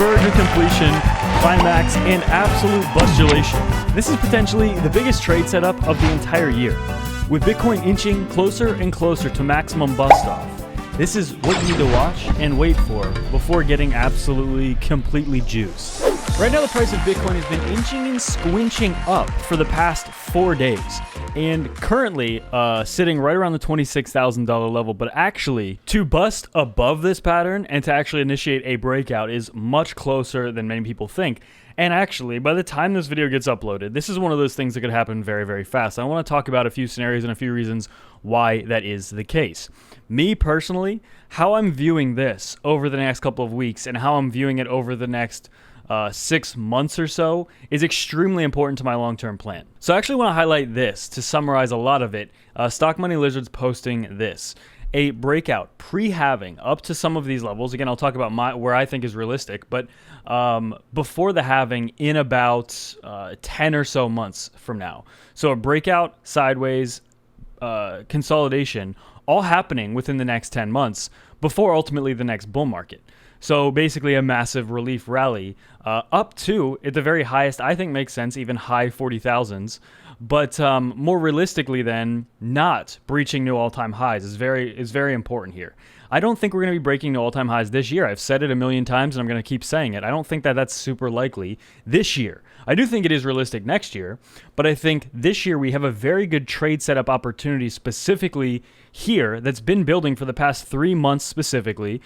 verge of completion, climax, and absolute bustulation. This is potentially the biggest trade setup of the entire year, with Bitcoin inching closer and closer to maximum Bustoff. This is what you need to watch and wait for before getting absolutely, completely juiced. Right now, the price of Bitcoin has been inching and squinching up for the past 4 days, and currently sitting right around the $26,000 level. But actually, to bust above this pattern and to actually initiate a breakout is much closer than many people think. And actually, by the time this video gets uploaded, this is one of those things that could happen very, very fast. I want to talk about a few scenarios and a few reasons why that is the case. Me personally, how I'm viewing this over the next couple of weeks and how I'm viewing it over the next 6 months or so is extremely important to my long-term plan. So I actually want to highlight this to summarize a lot of it. Stock Money Lizard's posting this. A breakout pre-halving up to some of these levels. Again, I'll talk about where I think is realistic, but before the halving in about 10 or so months from now. So a breakout, sideways, consolidation, all happening within the next 10 months before ultimately the next bull market. So basically a massive relief rally up to, at the very highest, I think makes sense, even high 40,000s. But more realistically then, not breaching new all-time highs is very important here. I don't think we're going to be breaking new all-time highs this year. I've said it a million times and I'm going to keep saying it. I don't think that that's super likely this year. I do think it is realistic next year, but I think this year we have a very good trade setup opportunity specifically here that's been building for the past 3 months specifically.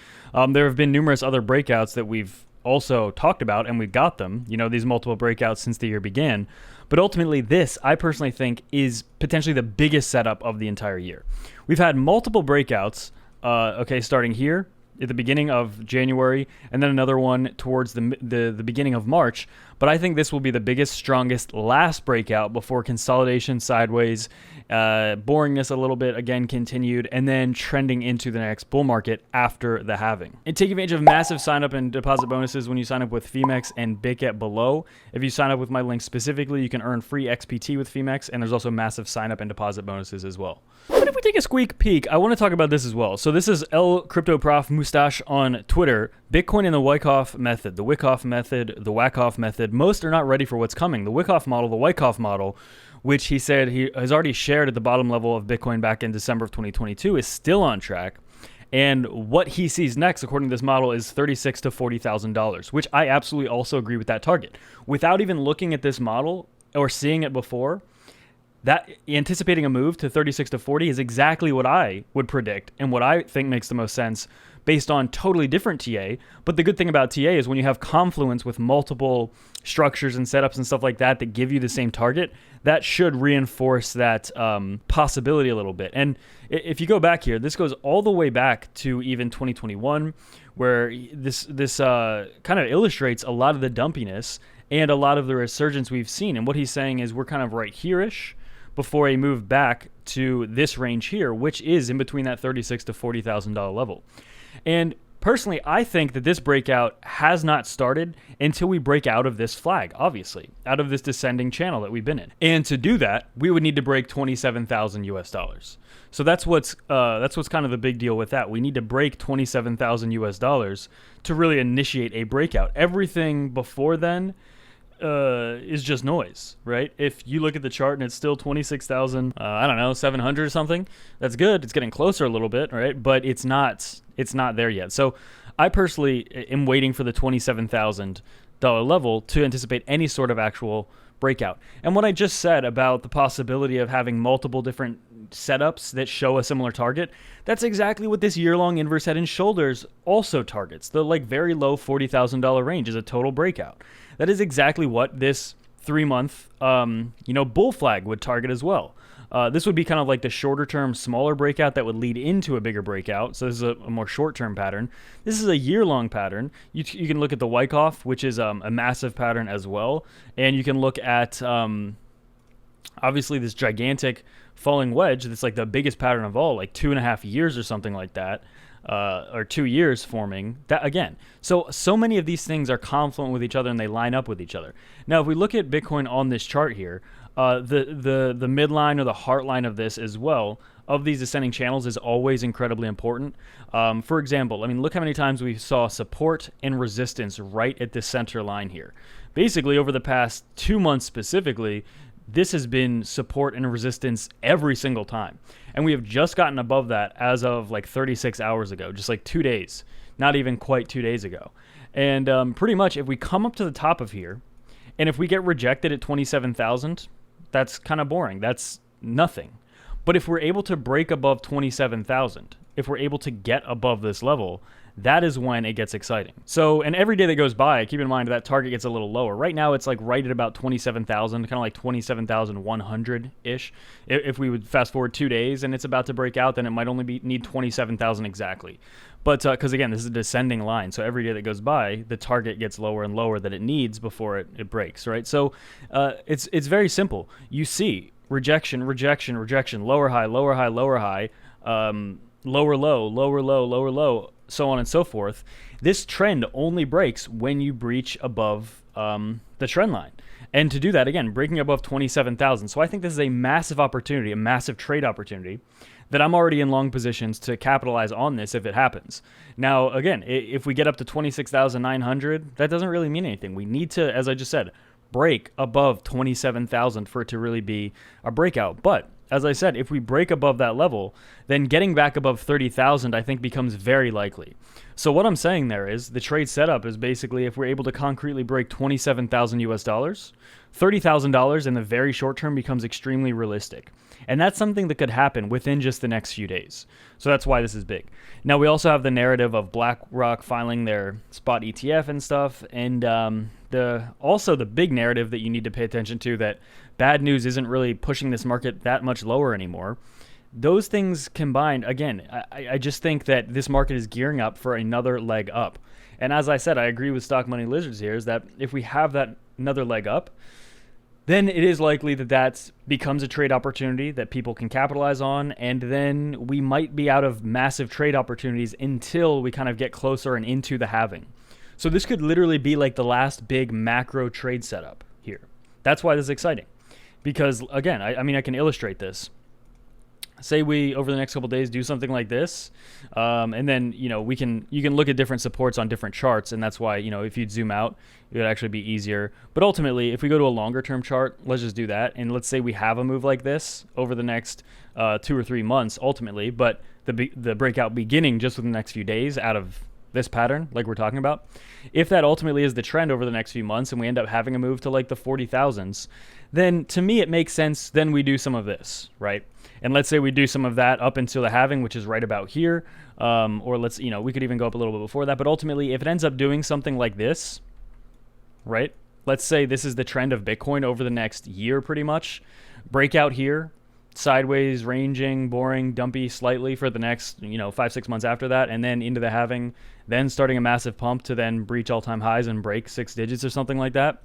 There have been numerous other breakouts that we've also talked about, and we've got them, these multiple breakouts since the year began. But ultimately this, I personally think, is potentially the biggest setup of the entire year. We've had multiple breakouts, starting here at the beginning of January, and then another one towards the beginning of March. But I think this will be the biggest, strongest last breakout before consolidation sideways, boringness a little bit again continued, and then trending into the next bull market after the halving. And take advantage of massive sign up and deposit bonuses when you sign up with Femex and BitGet below. If you sign up with my link specifically, you can earn free XPT with Femex, and there's also massive sign up and deposit bonuses as well. But if we take a squeak peek, I want to talk about this as well. So this is El Crypto Prof Mustache on Twitter. Bitcoin and the Wyckoff method, the Wyckoff method, the Wyckoff method. Most are not ready for what's coming. The Wyckoff model, the Wyckoff model, which he said he has already shared at the bottom level of Bitcoin back in December of 2022, is still on track. And what he sees next, according to this model, is $36,000 to $40,000, which I absolutely also agree with that target. Without even looking at this model or seeing it before, that anticipating a move to 36 to 40 is exactly what I would predict and what I think makes the most sense based on totally different TA. But the good thing about TA is when you have confluence with multiple structures and setups and stuff like that that give you the same target, that should reinforce that possibility a little bit. And if you go back here, this goes all the way back to even 2021, where this kind of illustrates a lot of the dumpiness and a lot of the resurgence we've seen. And what he's saying is we're kind of right here-ish before a move back to this range here, which is in between that $36,000 to $40,000 level. And personally, I think that this breakout has not started until we break out of this flag, obviously, out of this descending channel that we've been in. And to do that, we would need to break 27,000 US dollars. So that's what's kind of the big deal with that. We need to break 27,000 US dollars to really initiate a breakout. Everything before then is just noise, right? If you look at the chart and it's still 26,000, 700 or something, that's good. It's getting closer a little bit, right? But it's not there yet. So I personally am waiting for the $27,000 level to anticipate any sort of actual breakout. And what I just said about the possibility of having multiple different setups that show a similar target, that's exactly what this year-long inverse head and shoulders also targets. The very low $40,000 range is a total breakout. That is exactly what this 3-month bull flag would target as well. This would be kind of like the shorter term, smaller breakout that would lead into a bigger breakout. So this is a more short-term pattern. This is a year-long pattern. You can look at the Wyckoff, which is a massive pattern as well. And you can look at, obviously, this gigantic falling wedge that's like the biggest pattern of all, like 2.5 years or something like that. or 2 years forming. That again, so many of these things are confluent with each other and they line up with each other. Now, if we look at Bitcoin on this chart here, the midline or the heart line of this as well, of these ascending channels, is always incredibly important. For example, I mean, look how many times we saw support and resistance right at the center line here. Basically, over the past 2 months specifically, this has been support and resistance every single time. And we have just gotten above that as of like 36 hours ago, just like 2 days, not even quite 2 days ago. And pretty much if we come up to the top of here, and if we get rejected at 27,000, that's kind of boring. That's nothing. But if we're able to break above 27,000, if we're able to get above this level, that is when it gets exciting. So, and every day that goes by, keep in mind that target gets a little lower. Right now, it's like right at about 27,000, kind of like 27,100-ish. If we would fast forward 2 days and it's about to break out, then it might only need 27,000 exactly. But because again, this is a descending line. So every day that goes by, the target gets lower and lower that it needs before it breaks, right? So it's very simple. You see rejection, rejection, rejection, lower high, lower high, lower high, lower low, lower low, lower low, so on and so forth. This trend only breaks when you breach above the trend line. And to do that, again, breaking above 27,000. So I think this is a massive opportunity, a massive trade opportunity that I'm already in long positions to capitalize on this if it happens. Now, again, if we get up to 26,900, that doesn't really mean anything. We need to, as I just said, break above 27,000 for it to really be a breakout. But as I said, if we break above that level, then getting back above 30,000, I think, becomes very likely. So what I'm saying there is the trade setup is basically if we're able to concretely break 27,000 US dollars, $30,000 in the very short term becomes extremely realistic. And that's something that could happen within just the next few days. So that's why this is big. Now, we also have the narrative of BlackRock filing their spot ETF and stuff. And also the big narrative that you need to pay attention to, that bad news isn't really pushing this market that much lower anymore. Those things combined, again, I just think that this market is gearing up for another leg up. And as I said, I agree with Stock Money Lizards here, is that if we have that another leg up, then it is likely that that becomes a trade opportunity that people can capitalize on, and then we might be out of massive trade opportunities until we kind of get closer and into the halving. So this could literally be like the last big macro trade setup here. That's why this is exciting. Because again, I mean, I can illustrate this. Say we, over the next couple of days, do something like this, and then, you know, you can look at different supports on different charts, and that's why, you know, if you'd zoom out, it would actually be easier. But ultimately, if we go to a longer term chart, let's just do that, and let's say we have a move like this over the next 2 or 3 months, ultimately, but the breakout beginning just within the next few days out of this pattern, like we're talking about. If that ultimately is the trend over the next few months and we end up having a move to like the 40,000s, then to me it makes sense. Then we do some of this, right? And let's say we do some of that up until the halving, which is right about here. Or let's, you know, we could even go up a little bit before that. But ultimately, if it ends up doing something like this, right? Let's say this is the trend of Bitcoin over the next year, pretty much. Breakout here, sideways, ranging, boring, dumpy slightly for the next, you know, 5-6 months after that, and then into the halving, then starting a massive pump to then breach all-time highs and break 6 digits or something like that.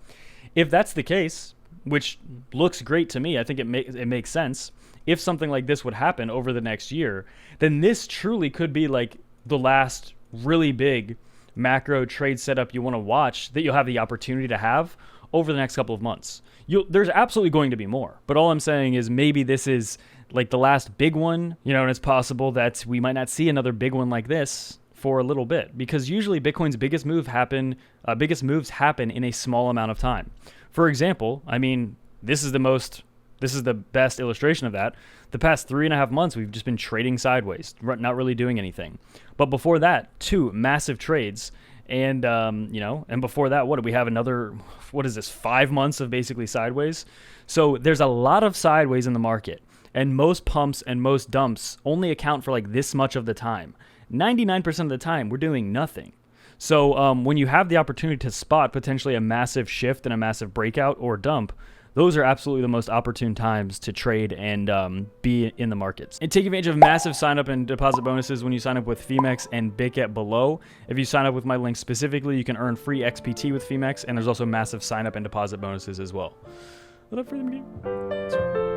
If that's the case, which looks great to me, I think it makes sense. If something like this would happen over the next year, then this truly could be like the last really big macro trade setup you want to watch that you'll have the opportunity to have over the next couple of months. There's absolutely going to be more, but all I'm saying is maybe this is like the last big one, you know, and it's possible that we might not see another big one like this for a little bit, because usually Bitcoin's biggest moves happen in a small amount of time. For example, I mean, this is the best illustration of that. The past 3.5 months, we've just been trading sideways, not really doing anything. But before that, 2 massive trades. And, you know, and before that, what do we have? Another, 5 months of basically sideways? So there's a lot of sideways in the market. And most pumps and most dumps only account for like this much of the time. 99% of the time, we're doing nothing. So when you have the opportunity to spot potentially a massive shift and a massive breakout or dump, those are absolutely the most opportune times to trade and be in the markets. And take advantage of massive sign up and deposit bonuses when you sign up with Femex and BitGet below. If you sign up with my link specifically, you can earn free XPT with Femex, and there's also massive sign up and deposit bonuses as well. What up for them again?